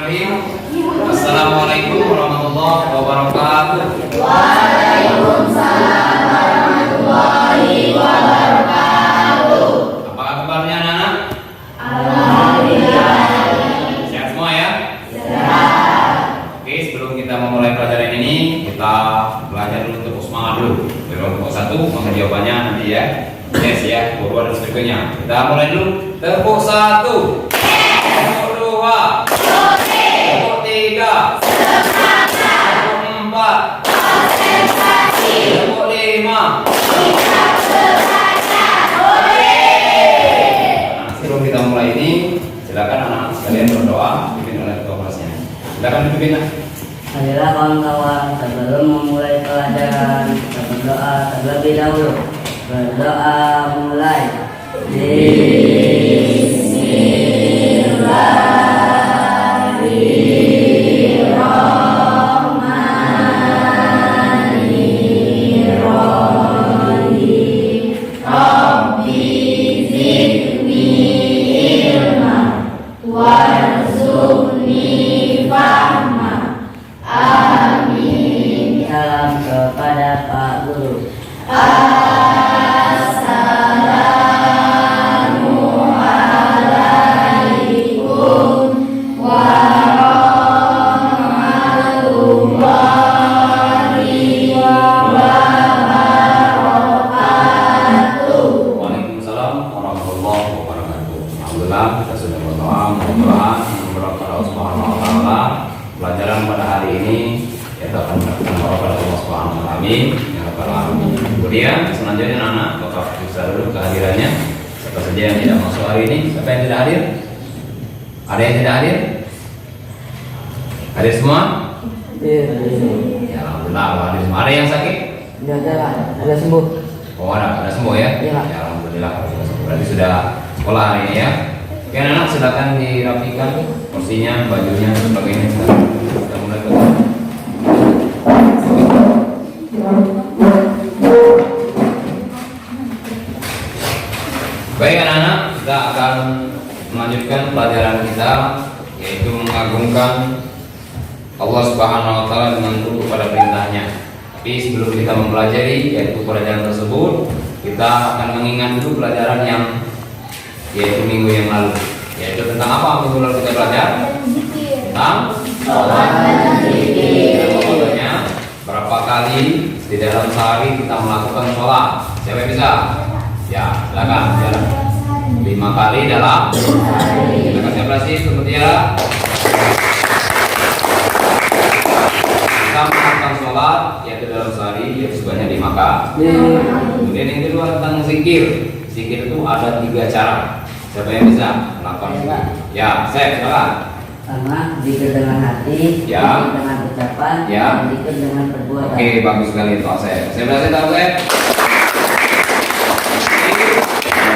Bismillahirrahmanirrahim. Assalamualaikum warahmatullahi wabarakatuh. Waalaikumsalam warahmatullahi wabarakatuh. Apa kabarnya anak-anak? Alhamdulillah. Sehat semua ya? Sehat. Oke, sebelum kita memulai pelajaran ini, kita belajar dulu tepuk semangat dulu. Tepuk satu, maka jawabannya nanti ya. Yes ya, kedua dan berikutnya. Kita mulai dulu. Tepuk satu. Tepuk dua. Tepuk tiga. Tepuk empat. Tepuk lima. Nah, sebelum kita mulai ini, silakan anak-anak sekalian berdoa dipimpin oleh ketua kelasnya. Silakan dipimpin. Marilah kawan-kawan, sebelum memulai pelajaran kita berdoa terlebih dahulu. Berdoa mulai. Bismillahirrahmanirrahim. Rabbi zidni ilma warzuqni fahma. Amin. Salam kepada Pak Guru. Assalamualaikum warahmatullahi wabarakatuh. Waalaikumsalam warahmatullahi wabarakatuh. Alhamdulillah kita sudah berdoa, mudah-mudahan menurut Allah Subhanahu wa taala pelajaran pada hari ini kita akan mendapatkan barokah dari Allah Subhanahu wa taala. Amin. Ya rabbal alamin. Kemudian selanjutnya anak Bapak bisa dulu kehadirannya. Siapa saja yang tidak masuk hari ini? Siapa yang tidak hadir? Ada yang tidak hadir? Hadir semua? Ya alhamdulillah hadir semua. Ada yang sakit? Ada sembuh. Oh ada semua ya? Iya. Ya alhamdulillah sudah sembuh. Berarti sudah sekolah hari ini ya. Oke anak silakan dirapikan kursinya, bajunya dan sebagainya. Kita mulai berdoa. Baik anak-anak, kita akan melanjutkan pelajaran kita, yaitu mengagungkan Allah Subhanahu wa taala dengan tunduk pada perintahnya. Tapi sebelum kita mempelajari yaitu pelajaran tersebut, kita akan mengingat dulu pelajaran yang yaitu minggu yang lalu. Yaitu tentang apa minggu lalu kita belajar? Tentang sholat dan zikir. Makanya berapa kali di dalam sehari kita melakukan sholat? Siapa yang bisa? Ya, silakan. Ya. 5 kali dalam sehari. Silakan siapa sih? Seperti ya. Kita melakukan sholat yaitu dalam sehari yaitu sebanyak 5 kali. Kemudian yang kedua tentang zikir. Zikir itu ada 3 cara. Siapa yang bisa melakukan? Ya, saya silakan. Pertama, zikir dengan hati, Ya. zikir dengan ucapan, Ya. zikir dengan perbuatan. Oke, bagus sekali itu saya. Saya berhasil tahu saya.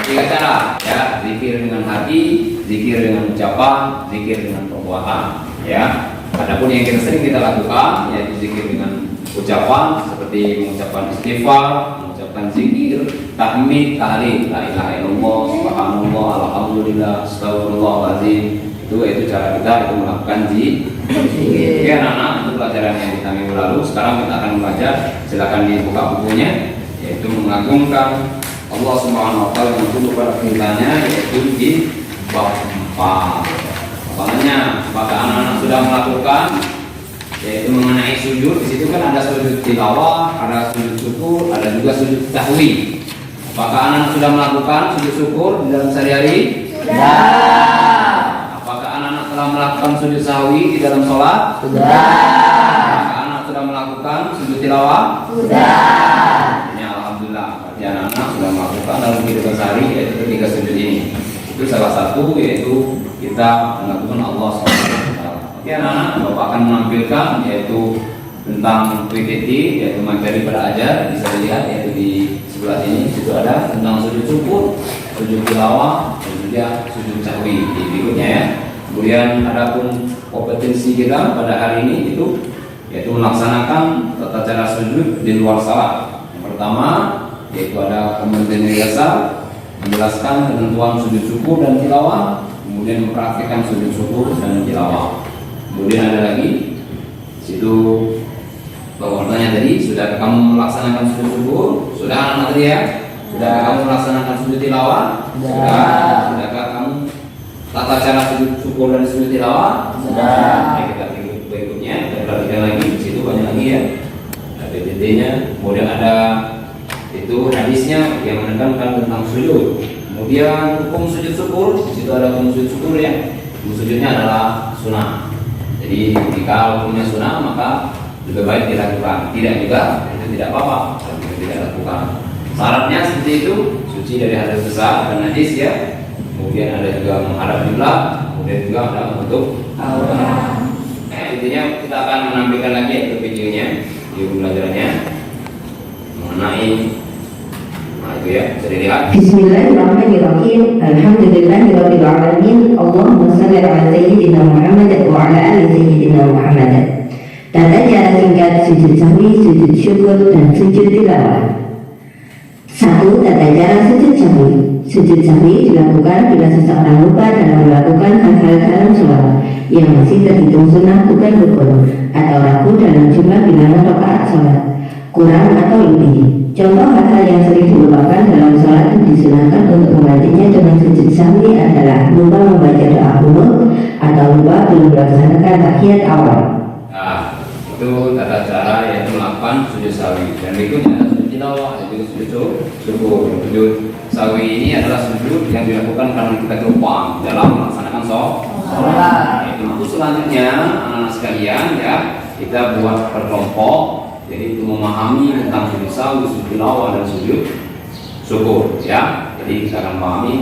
Tiga cara, ya, zikir dengan hati, zikir dengan ucapan, zikir dengan perbuatan, ya. Adapun yang sering kita lakukan yaitu zikir dengan ucapan seperti mengucapkan istighfar, mengucapkan zikir, tahmid, tahlil, la ilaha illallah, subhanallah, alhamdulillah, astagfirullahaladzim. Itu cara kita itu melakukan zikir. Oke anak-anak, itu pelajaran yang kita minggu lalu. Sekarang kita akan belajar. Silakan dibuka bukunya, yaitu mengagungkan Allah Subhanahu wa taala yang tunduk pada perintahnya, yaitu di bab 4. Apalanya apakah anak-anak sudah melakukan yaitu mengenai sujud? Di situ kan ada sujud tilawah, ada sujud syukur, ada juga sujud tahwi. Apakah anak-anak sudah melakukan sujud syukur di dalam sehari-hari? Sudah. Apakah anak-anak telah melakukan sujud sahwi di dalam sholat? Sudah. Apakah anak sudah melakukan sujud tilawah? Sudah. Ya alhamdulillah, berarti anak-anak sudah melakukan dalam kehidupan sehari yaitu 3 sujud ini. Itu salah satu yaitu kita melakukan Allah SWT. Oke anak-anak, Bapak akan menampilkan yaitu tentang PPT yaitu materi pada ajar, bisa dilihat yaitu di sebelah ini itu ada tentang sujud syukur, sujud tilawah, dan juga sujud sahwi di berikutnya ya. Kemudian adapun kompetensi kita pada hari ini itu yaitu melaksanakan tata cara sujud di luar salat. Yang pertama yaitu ada kompetensi dasar, menjelaskan ketentuan sujud syukur dan tilawah, kemudian mempraktikkan sujud syukur dan tilawah. Kemudian ada lagi situ pertanyaan tadi, sudah kamu melaksanakan sujud syukur? Sudah anak tadi ya? Sudah kamu melaksanakan sujud tilawah? Sudah. Sudahkah kamu tata cara sujud syukur dan sujud tilawah? Sudah. Nah, kita berikutnya kita perhatikan lagi di situ banyak lagi ya. Ada PPT-nya, kemudian ada itu hadisnya yang menekankan tentang sujud. Kemudian hukum sujud syukur, di situ ada hukum sujud syukur ya. Hukum sujudnya adalah sunnah. Jadi jika hukumnya sunnah maka lebih baik dilakukan. Tidak juga itu tidak apa-apa kalau tidak lakukan. Syaratnya seperti itu, suci dari hadas besar dan najis ya. Kemudian ada juga menghadap kiblat, kemudian juga ada untuk aurat. Nah, intinya kita akan menampilkan lagi itu videonya, video pembelajarannya mengenai itu ya, bisa dilihat. Bismillahirrahmanirrahim. Alhamdulillahirabbil alamin. Allahumma shalli ala sayyidina Muhammad wa ala ali sayyidina Muhammad. Tata cara singkat sujud sahwi, sujud syukur, dan sujud tilawah. 1. Tata cara sujud sahwi. Sujud sahwi dilakukan bila seseorang lupa dalam melakukan hal-hal dalam sholat yang masih terhitung sunnah bukan rukun, atau ragu dalam jumlah bilangan rakaat sholat, kurang atau lebih. Contoh hal-hal yang sering dilupakan dalam sholat dan disunahkan untuk menggantinya dengan sujud sahwi adalah lupa membaca doa qunut atau lupa belum melaksanakan tahiyat awal. Nah, itu tata cara yaitu melakukan sujud sahwi. Dan berikutnya ada sujud tilawah, yaitu sujud syukur. Sujud sahwi ini adalah sujud yang dilakukan karena kita lupa dalam melaksanakan sholat. Itu selanjutnya anak-anak sekalian ya, kita buat berkelompok. Jadi untuk memahami tentang sujud sahwi, sujud tilawah dan sujud syukur ya. Jadi kita akan pahami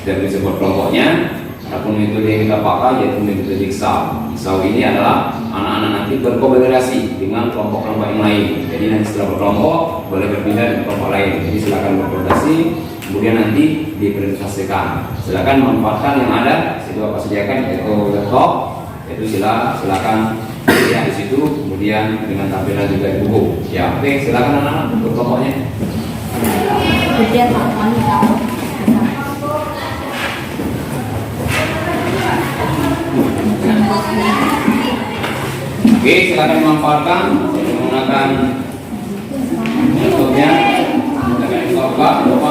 dan disebut kelompoknya. Adapun metode yang kita pakai yaitu metode jigsaw. Jigsaw ini adalah anak-anak nanti berkolaborasi dengan kelompok-kelompok yang lain. Jadi nanti setelah berkelompok boleh berpindah ke kelompok lain. Jadi silakan berkolaborasi, kemudian nanti dipresentasikan. Silakan manfaatkan yang ada. Situ apa sediakan yaitu laptop. Itu silakan lihat di situ. Kemudian dengan tampilan juga di buku. Ya, oke, silakan anak-anak untuk kelompoknya. Oke, silakan dimanfaatkan menggunakan laptopnya. Silakan dibuka, buka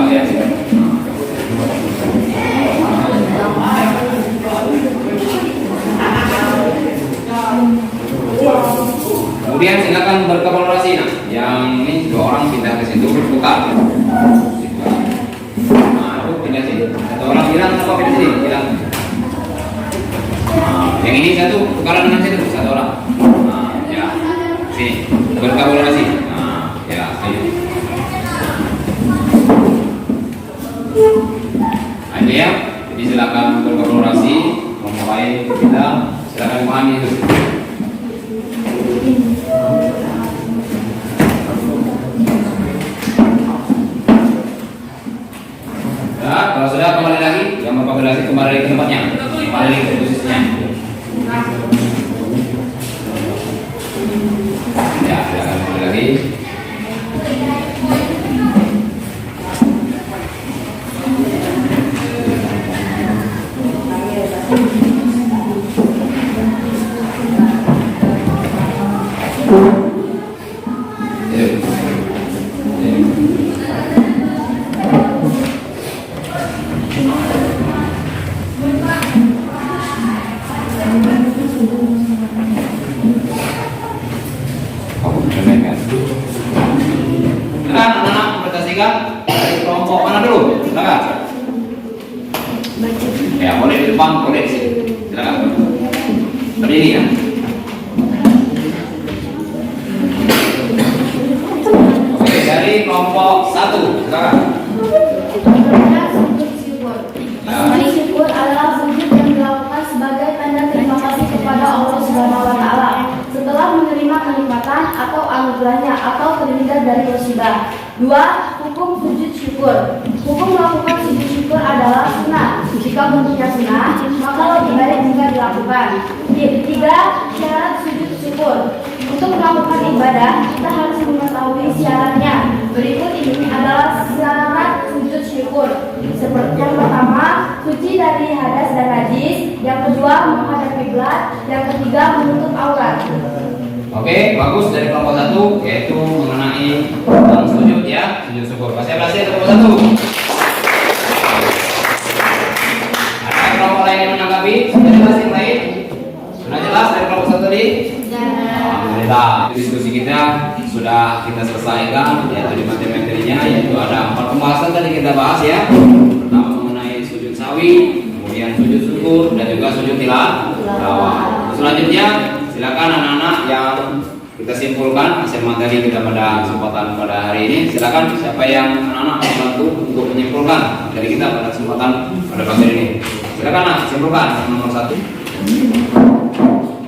ya. Kemudian silakan berkolaborasi. Nah, yang ini 2 orang pindah ke situ buka. Nah, itu pindah sini. 1 orang bilang apa pindah sini? Bilang. Yang ini satu tukaran dengan situ 1 orang. Nah, ya. Sini. Berkolaborasi. Nah, ya, ayo. Nah, ini ya. Jadi silakan berkolaborasi, memulai kita silakan pahami itu. Ya, kalau sudah kembali lagi, yang berkolaborasi kembali ke tempatnya, kembali ke posisinya. Ya, silakan kembali lagi. Dari kelompok mana dulu? Silakan. Ya, boleh di depan, boleh di sini. Silakan. Berdiri ya. Oke, dari kelompok 1. Silakan. Sujud syukur adalah sujud yang dilakukan sebagai tanda terima kasih kepada Allah Subhanahu wa Ta'ala setelah menerima kenikmatan atau anugerahnya atau terhindar dari musibah. 2. Hukum sujud syukur. Hukum melakukan sujud syukur adalah sunnah. Jika bentuknya sunnah, maka lebih baik jika dilakukan. 3. Syarat sujud syukur. Untuk melakukan ibadah, kita harus mengetahui syaratnya. Berikut ini adalah syarat sujud syukur. Seperti yang pertama, suci dari dari hadas dan najis, yang kedua menghadap kiblat, yang ketiga menutup aurat. Oke, bagus dari kelompok 1 yaitu mengenai tentang sujud ya, sujud syukur. Saya berhasil kelompok 1. Ada kelompok lain yang menanggapi? Sudah jelas yang lain? Sudah jelas dari kelompok 1 tadi? Alhamdulillah, diskusi kita sudah kita selesaikan yaitu di materi-materinya, yaitu ada 4 pembahasan tadi kita bahas ya. Pertama mengenai sujud sawi, kemudian sujud syukur dan juga sujud tilawah. Selanjutnya silakan anak-anak yang kita simpulkan hasil materi kita pada kesempatan pada hari ini. Silakan siapa yang anak-anak membantu untuk menyimpulkan dari kita pada kesempatan pada pagi ini. Silakan anak simpulkan nomor 1.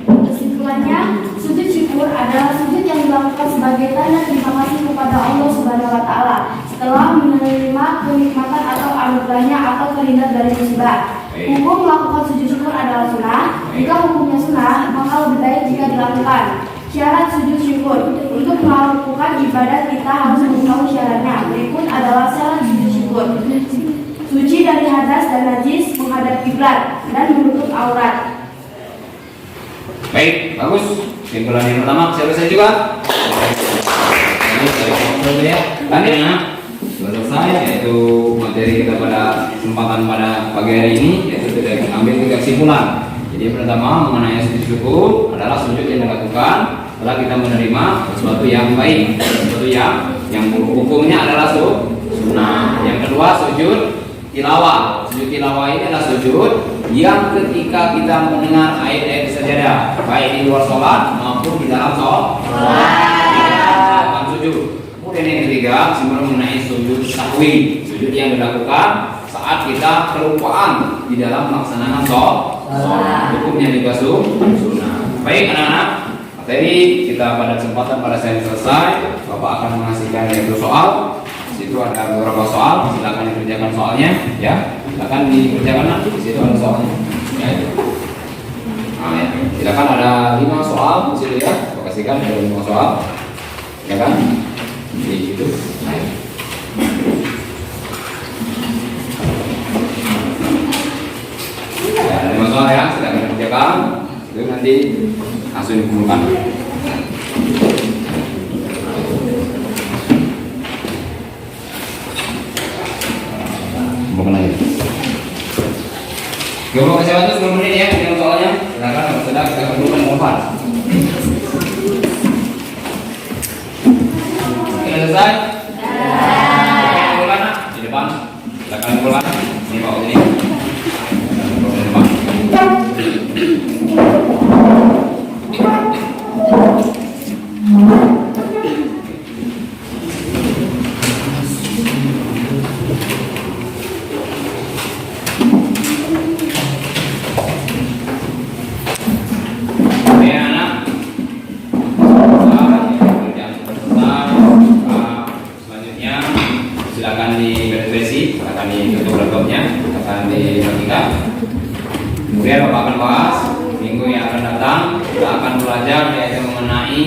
Kesimpulannya, sujud syukur adalah sujud yang dilakukan sebagai tanda terima kasih kepada Allah Subhanahu wa taala setelah menerima kenikmatan atau anugerahnya atau terhindar dari musibah. Hukum melakukan sujud syukur adalah sunnah. Jika hukumnya sunnah, maka lebih baik jika dilakukan. Syarat sujud syukur: untuk melakukan ibadah kita harus mengetahui syaratnya. Berikut adalah syarat sujud syukur: suci dari hadas dan najis, menghadap kiblat, dan menutup aurat. Baik, bagus. Simpulan yang pertama saya selesai juga. Lanjut ya. Sudah selesai yaitu materi kita pada kesempatan pada pagi hari ini, yaitu kita ambil 3 kesimpulan. Jadi yang pertama mengenai sujud syukur adalah sujud yang dilakukan setelah kita menerima sesuatu yang baik, sesuatu yang hukumnya adalah sunnah. Yang kedua sujud tilawah. Sujud tilawah ini adalah sujud yang ketika kita mendengar ayat-ayat sajadah, baik di luar sholat maupun di dalam sholat, akan sujud. Kemudian yang ketiga, kesimpulan mengenai sujud sahwi, sujud yang dilakukan saat kita kelupaan di dalam melaksanakan sholat, hukumnya juga sunnah. Baik anak-anak, materi kita pada kesempatan pada saya selesai. Bapak akan mengasihkan yaitu soal. Di situ ada beberapa soal, silakan dikerjakan soalnya, ya. Silakan dikerjakan. Di situ ada soalnya. Ya. Nah, ya. Silakan ada 5 soal di situ ya. Saya kasihkan ada 5 soal, ya kan? Di situ. Nah, ya. Ya, ada 5 soal ya. Silakan dikerjakan. Itu nanti langsung dikumpulkan. Bukan lagi. Gak kasih waktu 10 menit ya dengan soalnya. Silakan kalau sudah kita kumpulkan ngomong. Oke, selesai. Kumpulkan di depan. Silakan kumpulkan. Ini Pak ini. Kumpulkan di depan. Kemudian Bapak akan bahas minggu yang akan datang, kita akan belajar yaitu mengenai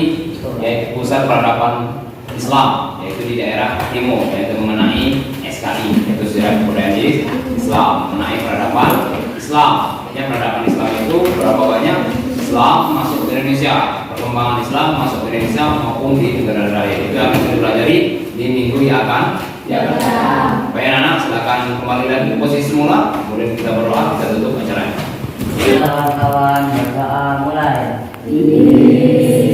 yaitu pusat peradaban Islam, yaitu di daerah timur, yaitu mengenai SKI, yaitu Sejarah Kebudayaan Islam, mengenai peradaban Islam. Yang peradaban Islam itu berapa banyak Islam masuk ke Indonesia, perkembangan Islam masuk ke Indonesia maupun di negara lain. Itu akan kita pelajari di minggu yang akan datang. Baik anak, silakan kembali lagi ke posisi semula, kemudian kita berdoa, kita tutup acaranya. Kawan-kawan berdoa mulai. Bismillahirrahmanirrahim.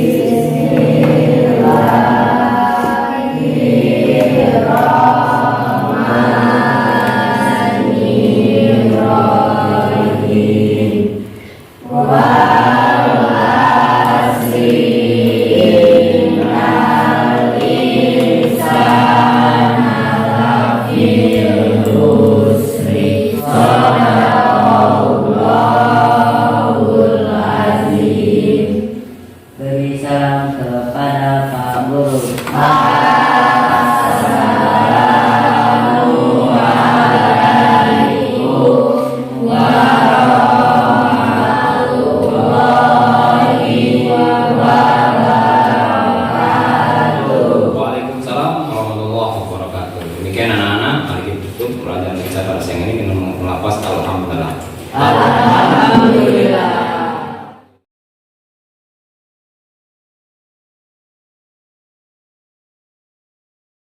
pelajaran kita pada siang ini kita melapas alhamdulillah. Alhamdulillah.